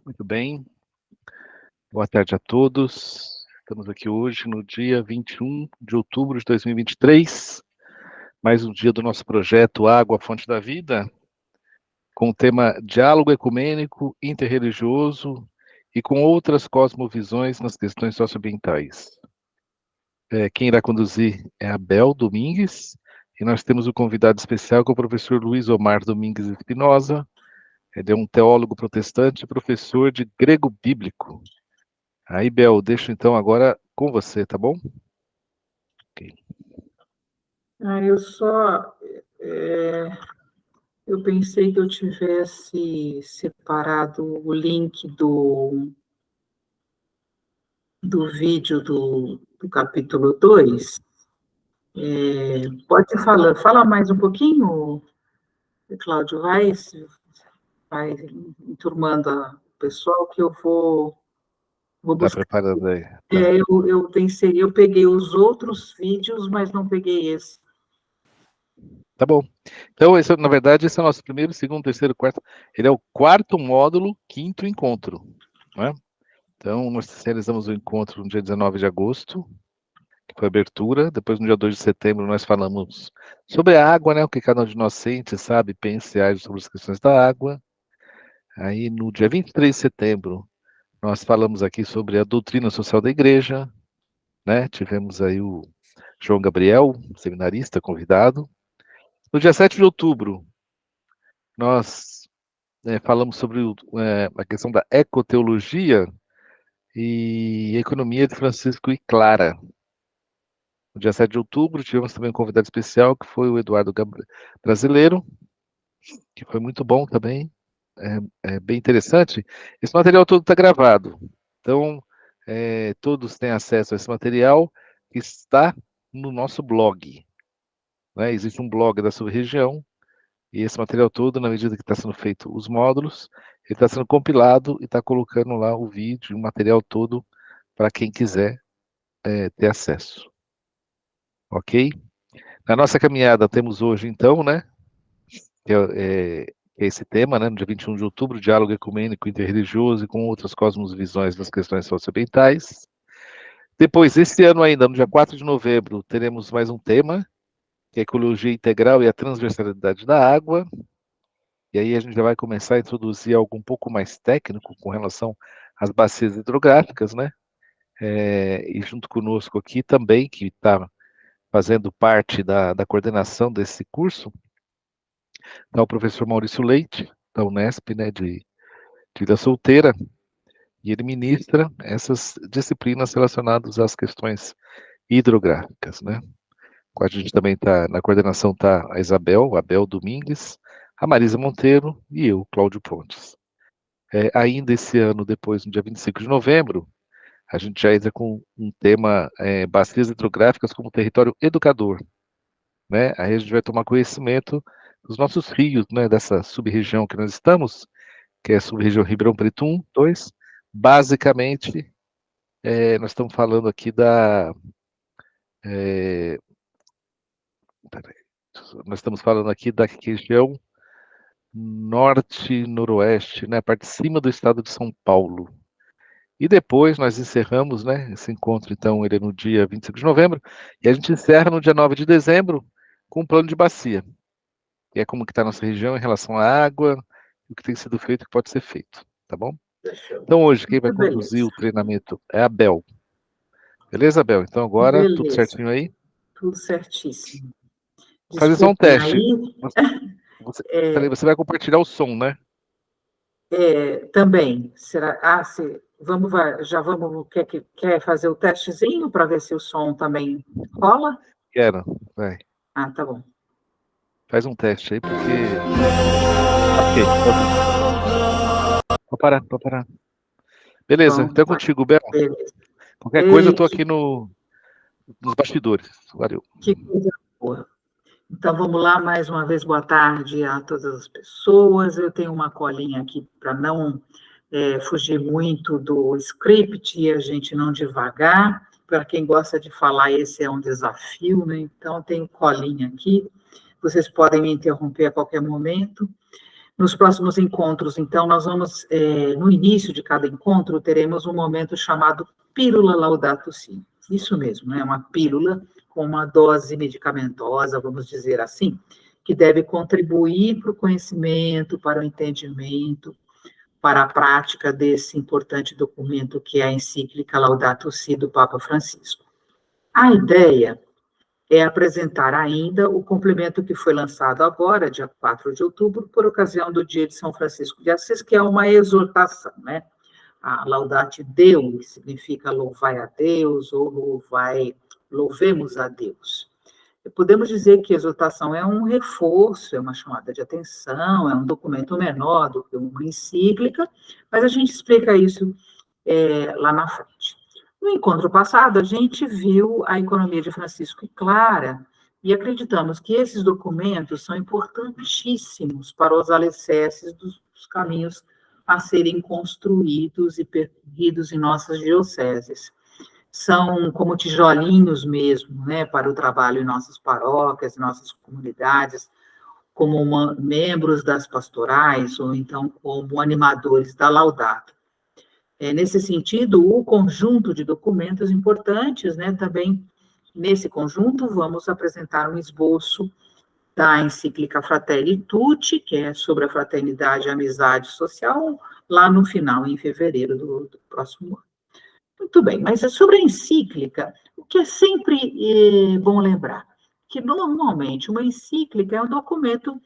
Muito bem, boa tarde a todos. Estamos aqui hoje no dia 21 de outubro de 2023, mais um dia do nosso projeto Água, Fonte da Vida, com o tema Diálogo Ecumênico, Interreligioso e com outras cosmovisões nas questões socioambientais. Quem irá conduzir é Abel Domingues, e nós temos um convidado especial que é o professor Luiz Omar Domingues Espinosa. Ele é um teólogo protestante e professor de grego bíblico. Aí, Bel, deixo então agora com você, tá bom? Okay. Eu pensei que eu tivesse separado o link do vídeo do capítulo 2. Pode fala mais um pouquinho, Cláudio, vai enturmando o pessoal que eu vou Tá buscar. preparando aí. Tá. Eu peguei os outros vídeos, mas não peguei esse. Tá bom. Então, na verdade, esse é o nosso primeiro, segundo, terceiro, quarto. Ele é o quarto módulo, quinto encontro. Né? Então, nós realizamos o encontro no dia 19 de agosto, que foi a abertura. Depois, no dia 2 de setembro, nós falamos sobre a água, né? O que cada um de nós sente, sabe, pensa e age sobre as questões da água. Aí, no dia 23 de setembro, nós falamos aqui sobre a doutrina social da igreja, né? Tivemos aí o João Gabriel, seminarista, convidado. No dia 7 de outubro, nós falamos sobre a questão da ecoteologia e economia de Francisco e Clara. No dia 7 de outubro, tivemos também um convidado especial, que foi o Eduardo Brasileiro, que foi muito bom também, bem interessante. Esse material todo está gravado, então todos têm acesso a esse material que está no nosso blog. Né? Existe um blog da sua região, e esse material todo, na medida que está sendo feito os módulos, ele está sendo compilado e está colocando lá o vídeo, o material todo, para quem quiser ter acesso. Ok? Na nossa caminhada temos hoje, então, né, esse tema, né, no dia 21 de outubro, diálogo ecumênico interreligioso e com outras cosmovisões das questões socioambientais. Depois, esse ano ainda, no dia 4 de novembro, teremos mais um tema, que é a ecologia integral e a transversalidade da água. E aí a gente já vai começar a introduzir algo um pouco mais técnico com relação às bacias hidrográficas, né? E junto conosco aqui também, que está fazendo parte da coordenação desse curso, está o professor Maurício Leite, da Unesp, né, de Vida Solteira, e ele ministra essas disciplinas relacionadas às questões hidrográficas, né? Com a gente também está, na coordenação está a Abel Domingues, a Marisa Monteiro e eu, Cláudio Pontes. Ainda esse ano, depois, no dia 25 de novembro, a gente já entra com um tema, bacias hidrográficas como território educador. Né? Aí a gente vai tomar conhecimento dos nossos rios, né, dessa sub-região que nós estamos, que é a sub-região Ribeirão Preto 1, 2. Basicamente, nós estamos falando aqui nós estamos falando aqui da região norte-noroeste, né, a parte de cima do estado de São Paulo. E depois nós encerramos, né, esse encontro, então, ele é no dia 25 de novembro, e a gente encerra no dia 9 de dezembro com um plano de bacia, que é como que está a nossa região em relação à água, o que tem sido feito e o que pode ser feito, tá bom? Então hoje quem vai conduzir o treinamento é a Bel. Beleza, Bel? Então agora, tudo certinho aí? Tudo certíssimo. Fazer só um teste. Você vai compartilhar o som, né? Também. Será? Já vamos. Quer fazer o testezinho para ver se o som também rola? Quero, vai. Tá bom. Faz um teste aí, porque... Ok, pode parar. Beleza, então é contigo, Bel. Beleza. Qualquer coisa eu tô aqui nos bastidores. Valeu. Que coisa boa. Então, vamos lá, mais uma vez, boa tarde a todas as pessoas. Eu tenho uma colinha aqui para não fugir muito do script e a gente não devagar. Para quem gosta de falar, esse é um desafio, né? Então, eu tenho colinha aqui. Vocês podem me interromper a qualquer momento. Nos próximos encontros, então, nós vamos, no início de cada encontro, teremos um momento chamado Pílula Laudato Si. Isso mesmo, é uma pílula com uma dose medicamentosa, vamos dizer assim, que deve contribuir para o conhecimento, para o entendimento, para a prática desse importante documento que é a encíclica Laudato Si do Papa Francisco. A ideia é apresentar ainda o complemento que foi lançado agora, dia 4 de outubro, por ocasião do dia de São Francisco de Assis, que é uma exortação, né? A Laudate Deo significa louvai a Deus, ou louvemos a Deus. Podemos dizer que a exortação é um reforço, é uma chamada de atenção, é um documento menor do que uma encíclica, mas a gente explica isso lá na frente. No encontro passado, a gente viu a economia de Francisco Clara e acreditamos que esses documentos são importantíssimos para os alicerces dos caminhos a serem construídos e percorridos em nossas dioceses. São como tijolinhos mesmo, né, para o trabalho em nossas paróquias, em nossas comunidades, como membros das pastorais, ou então como animadores da Laudato. Nesse sentido, o conjunto de documentos importantes, né, também nesse conjunto vamos apresentar um esboço da encíclica Fratelli Tutti, que é sobre a fraternidade e amizade social, lá no final, em fevereiro do próximo ano. Muito bem, mas sobre a encíclica, o que é sempre bom lembrar, que normalmente uma encíclica é um documento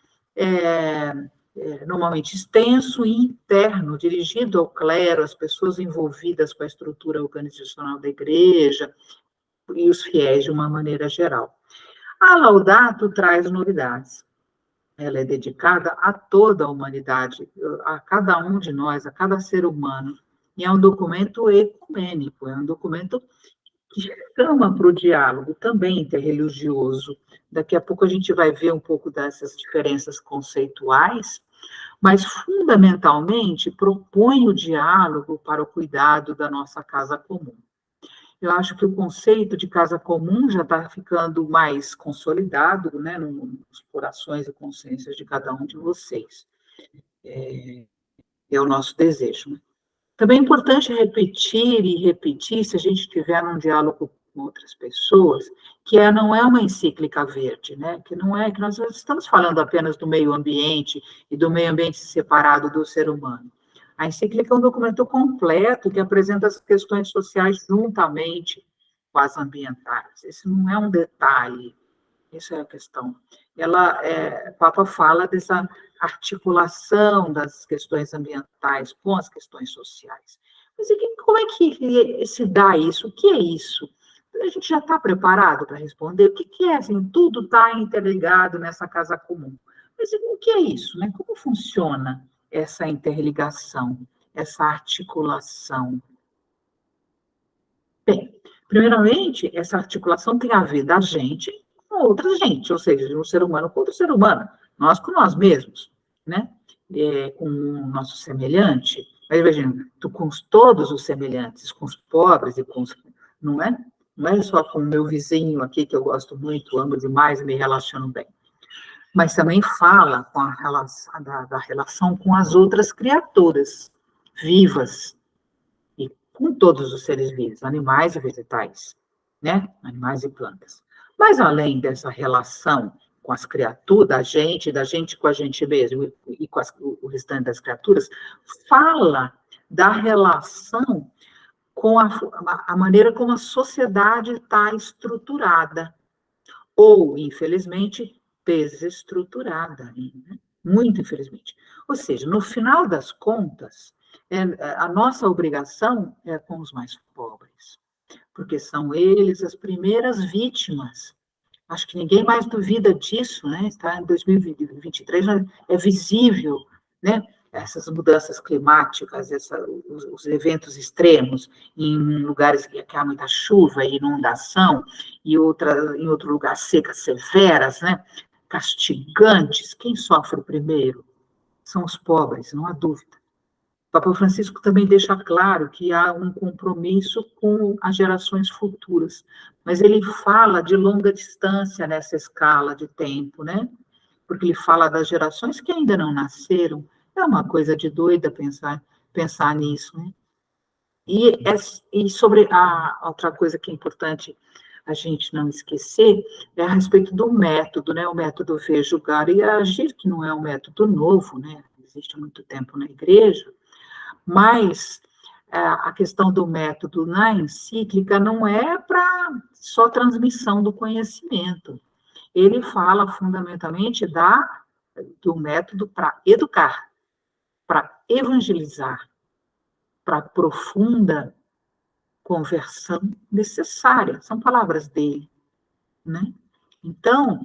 normalmente extenso e interno, dirigido ao clero, às pessoas envolvidas com a estrutura organizacional da igreja e os fiéis de uma maneira geral. A Laudato traz novidades. Ela é dedicada a toda a humanidade, a cada um de nós, a cada ser humano. E é um documento ecumênico, é um documento que chama para o diálogo também interreligioso. Daqui a pouco a gente vai ver um pouco dessas diferenças conceituais, mas fundamentalmente propõe o diálogo para o cuidado da nossa casa comum. Eu acho que o conceito de casa comum já está ficando mais consolidado, né, nos corações e consciências de cada um de vocês. É o nosso desejo. Né? Também é importante repetir e repetir, se a gente estiver num diálogo com outras pessoas, que não é uma encíclica verde, né? Que não é que nós estamos falando apenas do meio ambiente e do meio ambiente separado do ser humano. A encíclica é um documento completo que apresenta as questões sociais juntamente com as ambientais. Esse não é um detalhe, isso é a questão. O Papa fala dessa articulação das questões ambientais com as questões sociais. Mas como é que se dá isso? O que é isso? A gente já está preparado para responder? O que é? Assim, tudo está interligado nessa casa comum. Mas o que é isso? Né? Como funciona essa interligação, essa articulação? Bem, primeiramente, essa articulação tem a ver da gente com outra gente, ou seja, de um ser humano com outro ser humano, nós com nós mesmos, né? Com o nosso semelhante. Mas imagina, com todos os semelhantes, com os pobres e com os... Não é? Não é só com o meu vizinho aqui, que eu gosto muito, amo demais e me relaciono bem. Mas também fala com da relação com as outras criaturas vivas, e com todos os seres vivos, animais e vegetais, né? Animais e plantas. Mas além dessa relação com as criaturas, da gente com a gente mesmo e com o restante das criaturas, fala da relação com a maneira como a sociedade está estruturada, ou, infelizmente, desestruturada, né? Muito infelizmente. Ou seja, no final das contas, a nossa obrigação é com os mais pobres, porque são eles as primeiras vítimas. Acho que ninguém mais duvida disso, né? Está em 2023, é visível, né? Essas mudanças climáticas, os eventos extremos, em lugares que há muita chuva e inundação, e em outro lugar secas severas, né? Castigantes. Quem sofre primeiro? São os pobres, não há dúvida. O Papa Francisco também deixa claro que há um compromisso com as gerações futuras, mas ele fala de longa distância nessa escala de tempo, né? porque ele fala das gerações que ainda não nasceram. É uma coisa de doida pensar nisso, né? E sobre a outra coisa que é importante a gente não esquecer é a respeito do método, né? O método ver, julgar e agir, que não é um método novo, né? Existe há muito tempo na igreja, mas a questão do método na encíclica não é para só transmissão do conhecimento. Ele fala fundamentalmente do método para educar, para evangelizar, para profunda conversão necessária. São palavras dele, né? Então,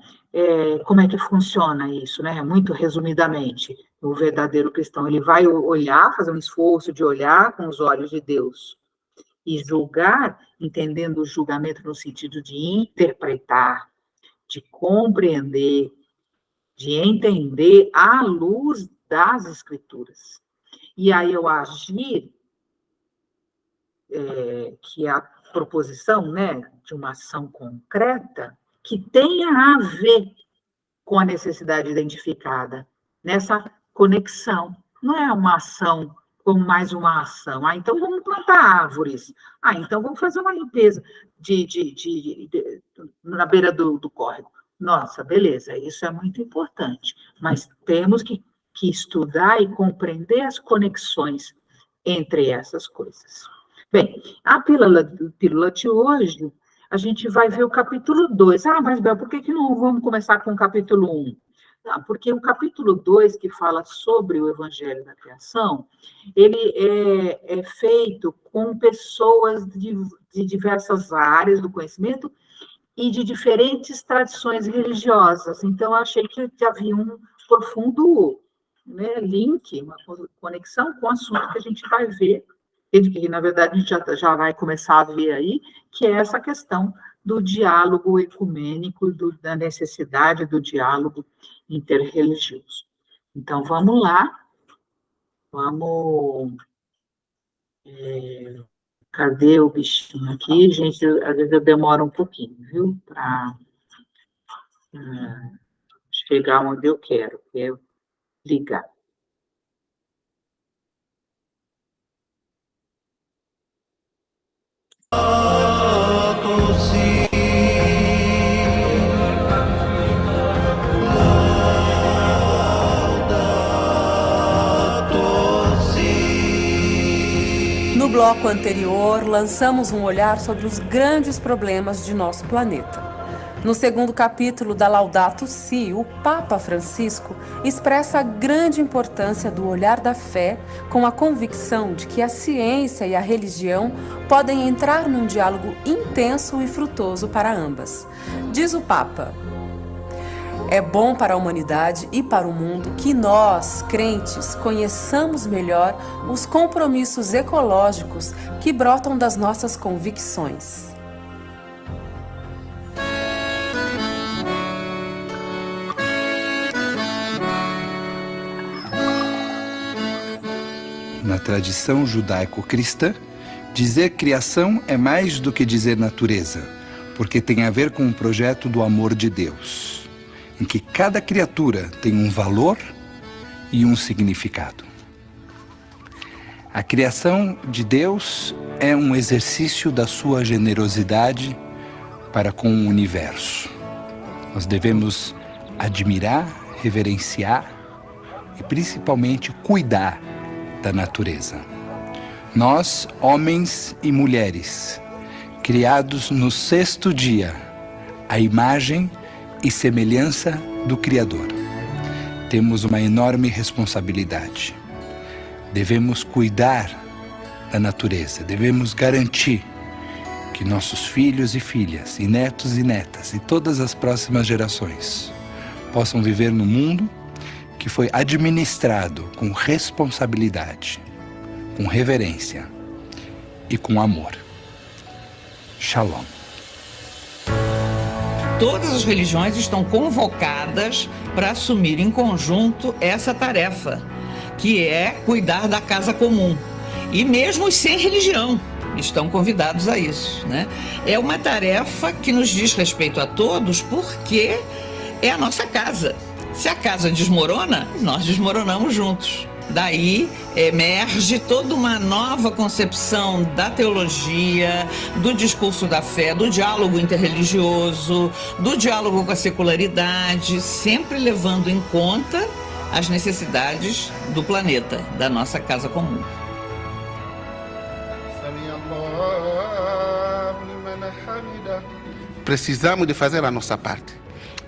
como é que funciona isso, né? Muito resumidamente, o verdadeiro cristão, ele vai olhar, fazer um esforço de olhar com os olhos de Deus e julgar, entendendo o julgamento no sentido de interpretar, de compreender, de entender à luz das Escrituras. E aí eu agir, que é a proposição, né, de uma ação concreta, que tenha a ver com a necessidade identificada, nessa conexão. Não é uma ação como mais uma ação. Ah, então vamos plantar árvores. Ah, então vamos fazer uma limpeza na beira do córrego. Nossa, beleza, isso é muito importante, mas temos que estudar e compreender as conexões entre essas coisas. Bem, a pílula de hoje, a gente vai ver o capítulo 2. Ah, mas, Bel, por que não vamos começar com o capítulo 1? Não, porque o capítulo 2, que fala sobre o Evangelho da Criação, ele é feito com pessoas de diversas áreas do conhecimento e de diferentes tradições religiosas. Então, eu achei que havia um profundo, né, link, uma conexão com o assunto que a gente vai ver, que na verdade a gente já vai começar a ver aí, que é essa questão do diálogo ecumênico, da necessidade do diálogo interreligioso. Então, vamos lá, cadê o bichinho aqui? Gente, às vezes eu demoro um pouquinho, viu, para chegar onde eu quero, que é ligar. No bloco anterior, lançamos um olhar sobre os grandes problemas de nosso planeta. No segundo capítulo da Laudato Si, o Papa Francisco expressa a grande importância do olhar da fé com a convicção de que a ciência e a religião podem entrar num diálogo intenso e frutoso para ambas. Diz o Papa: é bom para a humanidade e para o mundo que nós, crentes, conheçamos melhor os compromissos ecológicos que brotam das nossas convicções. Na tradição judaico-cristã, dizer criação é mais do que dizer natureza, porque tem a ver com o projeto do amor de Deus, em que cada criatura tem um valor e um significado. A criação de Deus é um exercício da sua generosidade para com o universo. Nós devemos admirar, reverenciar e principalmente cuidar da natureza. Nós, homens e mulheres, criados no sexto dia, à imagem e semelhança do Criador, temos uma enorme responsabilidade. Devemos cuidar da natureza, devemos garantir que nossos filhos e filhas, e netos e netas, e todas as próximas gerações possam viver no mundo que foi administrado com responsabilidade, com reverência e com amor. Shalom. Todas as religiões estão convocadas para assumir em conjunto essa tarefa, que é cuidar da casa comum. E mesmo os sem religião estão convidados a isso, né? É uma tarefa que nos diz respeito a todos, porque é a nossa casa. Se a casa desmorona, nós desmoronamos juntos. Daí emerge toda uma nova concepção da teologia, do discurso da fé, do diálogo interreligioso, do diálogo com a secularidade, sempre levando em conta as necessidades do planeta, da nossa casa comum. Precisamos de fazer a nossa parte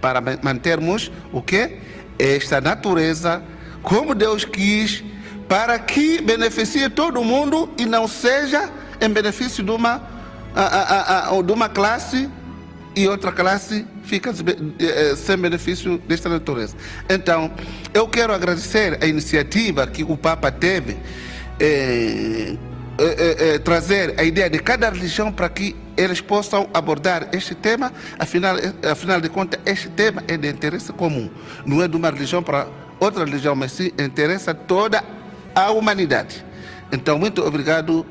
para mantermos o quê? Esta natureza como Deus quis, para que beneficie todo mundo e não seja em benefício de uma classe e outra classe fica sem benefício desta natureza. Então, eu quero agradecer a iniciativa que o Papa teve, trazer a ideia de cada religião para que eles possam abordar este tema. Afinal de contas, este tema é de interesse comum, não é de uma religião para outra religião, mas sim interessa toda a humanidade. Então, muito obrigado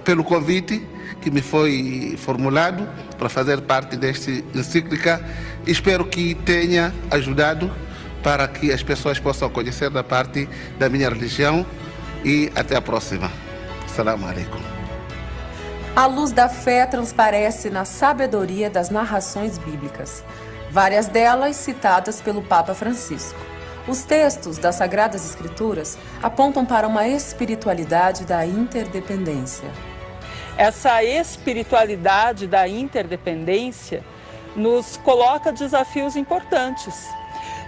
pelo convite que me foi formulado para fazer parte desta encíclica. Espero que tenha ajudado para que as pessoas possam conhecer da parte da minha religião e até a próxima. Assalamu alaikum. A luz da fé transparece na sabedoria das narrações bíblicas, várias delas citadas pelo Papa Francisco. Os textos das Sagradas Escrituras apontam para uma espiritualidade da interdependência. Essa espiritualidade da interdependência nos coloca desafios importantes.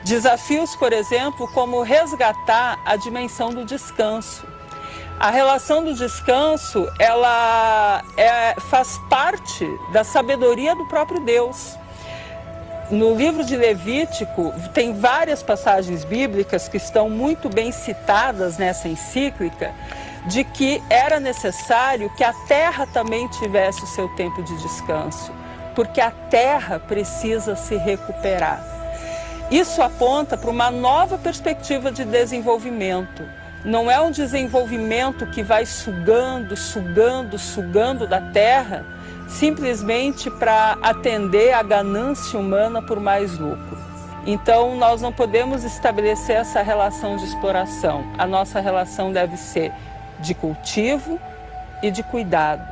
Desafios, por exemplo, como resgatar a dimensão do descanso. A relação do descanso, ela faz parte da sabedoria do próprio Deus. No livro de Levítico, tem várias passagens bíblicas que estão muito bem citadas nessa encíclica, de que era necessário que a terra também tivesse o seu tempo de descanso, porque a terra precisa se recuperar. Isso aponta para uma nova perspectiva de desenvolvimento. Não é um desenvolvimento que vai sugando da terra, simplesmente para atender à ganância humana por mais lucro. Então, nós não podemos estabelecer essa relação de exploração. A nossa relação deve ser de cultivo e de cuidado.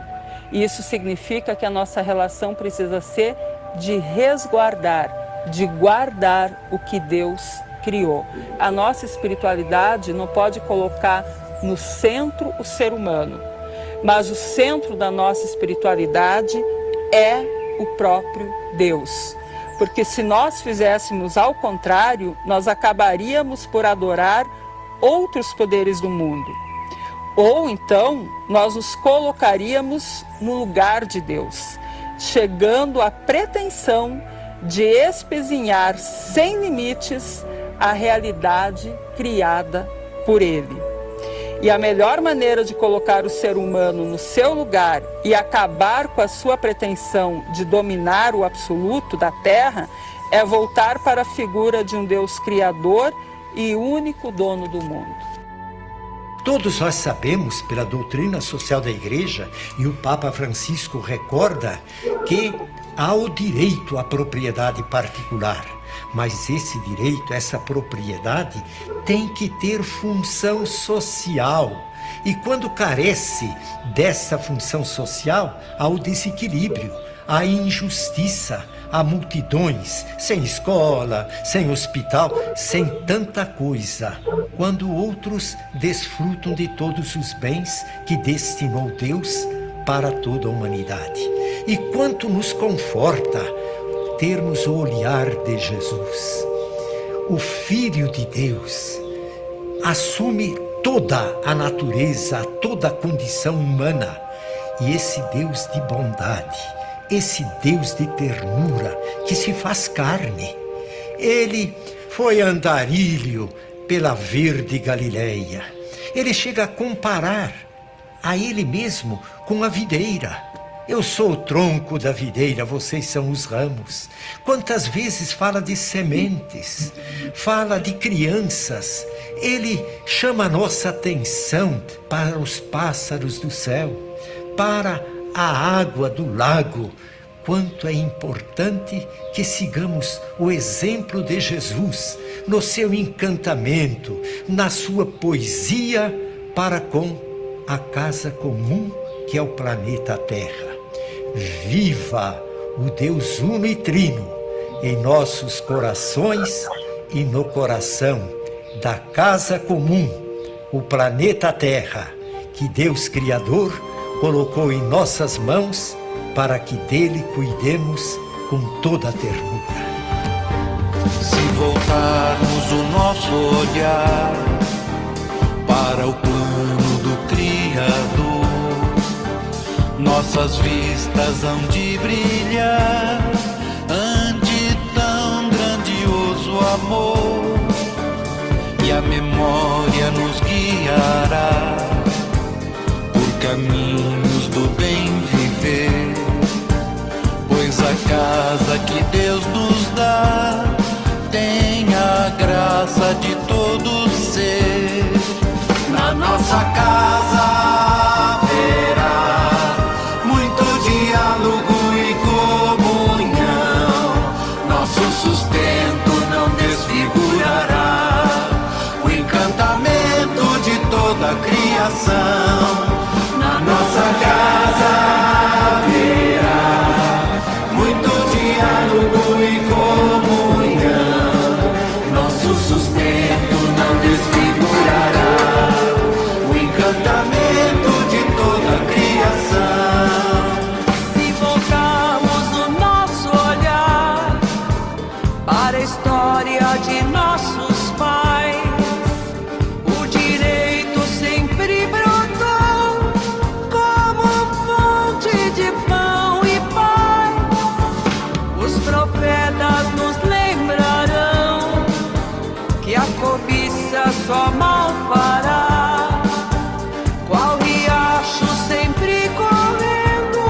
E isso significa que a nossa relação precisa ser de resguardar, de guardar o que Deus criou. A nossa espiritualidade não pode colocar no centro o ser humano, mas o centro da nossa espiritualidade é o próprio Deus. Porque se nós fizéssemos ao contrário, nós acabaríamos por adorar outros poderes do mundo. Ou então, nós nos colocaríamos no lugar de Deus, chegando à pretensão de espezinhar sem limites a realidade criada por Ele. E a melhor maneira de colocar o ser humano no seu lugar e acabar com a sua pretensão de dominar o absoluto da Terra é voltar para a figura de um Deus criador e único dono do mundo. Todos nós sabemos, pela doutrina social da Igreja, e o Papa Francisco recorda, que há o direito à propriedade particular. Mas esse direito, essa propriedade, tem que ter função social. E quando carece dessa função social, há o desequilíbrio, há injustiça, há multidões sem escola, sem hospital, sem tanta coisa, quando outros desfrutam de todos os bens que destinou Deus para toda a humanidade. E quanto nos conforta termos o olhar de Jesus. O Filho de Deus assume toda a natureza, toda a condição humana. E esse Deus de bondade, esse Deus de ternura que se faz carne, ele foi andarilho pela verde Galileia. Ele chega a comparar a ele mesmo com a videira. Eu sou o tronco da videira, vocês são os ramos. Quantas vezes fala de sementes, fala de crianças. Ele chama a nossa atenção para os pássaros do céu, para a água do lago, quanto é importante que sigamos o exemplo de Jesus no seu encantamento, na sua poesia para com a casa comum que é o planeta Terra. Viva o Deus Uno e Trino em nossos corações e no coração da casa comum, o planeta Terra, que Deus Criador colocou em nossas mãos para que dele cuidemos com toda a ternura. Se voltarmos o nosso olhar para o plano do Criador, nossas vistas hão de brilhar ante tão grandioso amor, e a memória nos guiará por caminhos do bem viver, pois a casa que Deus nos dá tem a graça de todo ser. Na nossa casa haverá muito diálogo e comunhão, nosso sustento não desfigurará o encantamento de toda a criação. Na nossa casa haverá muito diálogo e comunhão, nosso sustento não desfigurará o encantamento de toda a criação. Se voltarmos o nosso olhar para a história de nossos pais, o direito sempre brotou como fonte de pão e paz. Os profetas nos lembrarão que a cobiça só mal fará, qual riacho sempre correndo,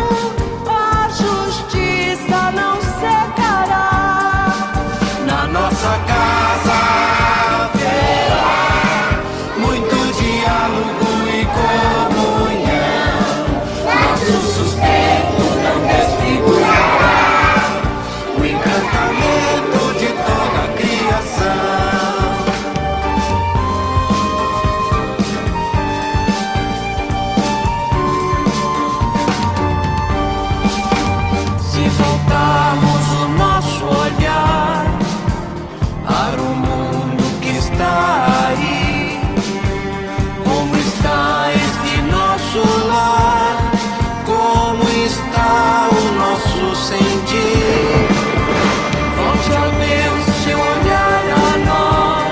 a justiça não secará. Na nossa casa haverá muito diálogo e comunhão, nosso sustento não desfigurará o encantamento de toda a criação. Se voltarmos o nosso olhar para o mundo que está aí, como está este nosso lar, como está o nosso sentir, volte a Deus seu olhar a nós,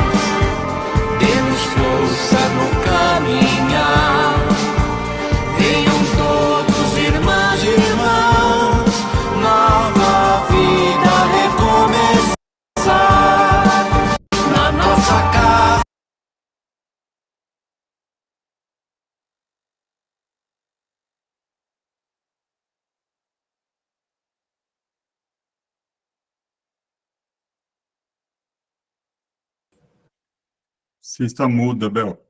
dê-nos força no caminhar, venham todos irmãs e irmãos, nova vida recomeçar. Na nossa casa Você está muda, Bel.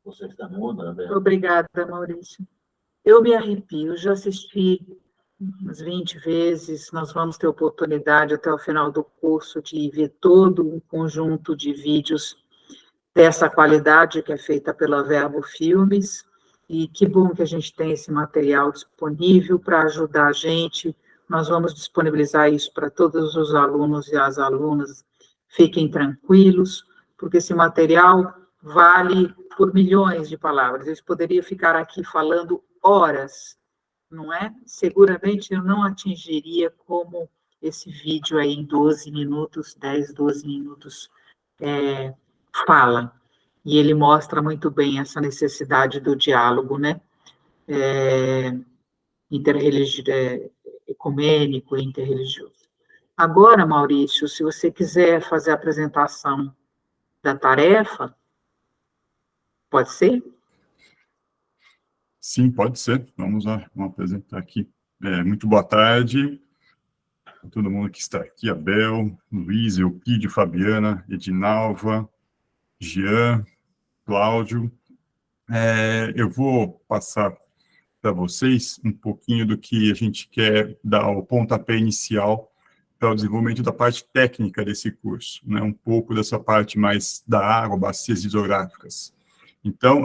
Você está muda, Bel? Obrigada, Maurício. Eu me arrepio, já assisti umas 20 vezes, nós vamos ter oportunidade até o final do curso de ver todo um conjunto de vídeos dessa qualidade que é feita pela Verbo Filmes, e que bom que a gente tem esse material disponível para ajudar a gente. Nós vamos disponibilizar isso para todos os alunos e as alunas, fiquem tranquilos, porque esse material vale por milhões de palavras. Eu poderia ficar aqui falando horas, não é? Seguramente eu não atingiria como esse vídeo aí em 12 minutos, 10, 12 minutos, fala. E ele mostra muito bem essa necessidade do diálogo, né? Ecumênico e interreligioso. Agora, Maurício, se você quiser fazer a apresentação da tarefa, pode ser? Sim, pode ser. Vamos lá, vamos apresentar aqui. Muito boa tarde a todo mundo que está aqui, Abel, Luiz, Eupídio, Fabiana, Edinalva, Jean, Cláudio. Eu vou passar para vocês um pouquinho do que a gente quer dar o pontapé inicial para o desenvolvimento da parte técnica desse curso, né? Um pouco dessa parte mais da água, bacias hidrográficas. Então,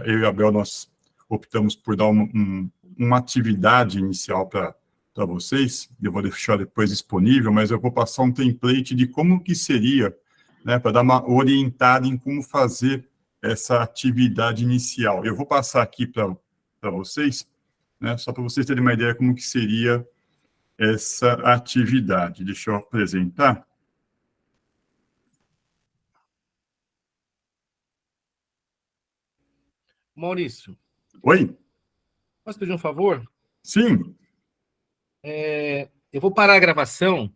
eu e a Bel, nós optamos por dar uma atividade inicial para vocês, eu vou deixar depois disponível, mas eu vou passar um template de como que seria, né, para dar uma orientada em como fazer essa atividade inicial. Eu vou passar aqui para vocês, né, só para vocês terem uma ideia como que seria essa atividade. Deixa eu apresentar. Maurício. Oi? Posso pedir um favor? Sim. Eu vou parar a gravação.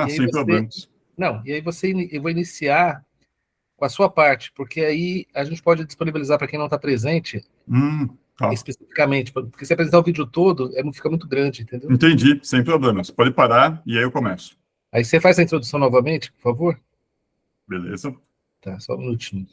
Sem problemas. Não, e aí eu vou iniciar com a sua parte, porque aí a gente pode disponibilizar para quem não está presente, Tá. especificamente, porque se apresentar o vídeo todo, fica muito grande, entendeu? Entendi, sem problemas. Pode parar e aí eu começo. Aí você faz a introdução novamente, por favor? Beleza. Tá, só um minutinho.